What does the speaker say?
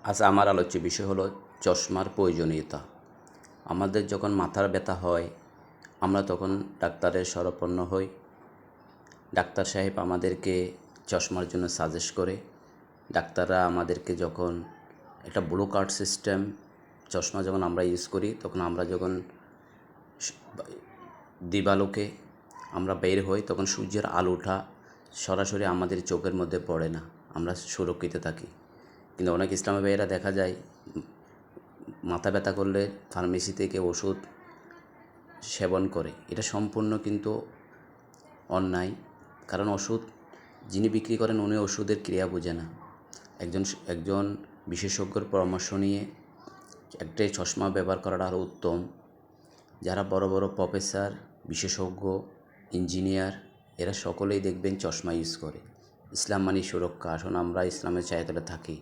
আজ আমার আলোচ্য বিষয় হলো চশমার প্রয়োজনীয়তা। আমাদের যখন মাথার ব্যথা হয় আমরা তখন ডাক্তারের শরণাপন্ন হই। ডাক্তার সাহেব আমাদেরকে চশমার জন্য সাজেস্ট করে। ডাক্তাররা আমাদেরকে যখন একটা ব্লু কার্ড সিস্টেম চশমা যখন আমরা ইউজ করি তখন আমরা যখন দিবালোকে আমরা বের হই তখন সূর্যের আলোটা সরাসরি আমাদের চোখের মধ্যে পড়ে না, আমরা সুরক্ষিত থাকি। কিন্তু অনেক ইসলামী ভাইয়েরা দেখা যায় মাথা ব্যথা করলে ফার্মেসি থেকে ওষুধ সেবন করে। এটা সম্পূর্ণ কিন্তু অন্যায়, কারণ ওষুধ যিনি বিক্রি করেন উনি ওষুধের ক্রিয়া বোঝে না। একজন বিশেষজ্ঞর পরামর্শ নিয়ে একটাই চশমা ব্যবহার করাটা আরও উত্তম। যারা বড় বড় প্রফেসর, বিশেষজ্ঞ, ইঞ্জিনিয়ার এরা সকলেই দেখবেন চশমা ইউজ করে। ইসলাম মানে সুরক্ষা। আসুন আমরা ইসলামের ছায়াতলে থাকি।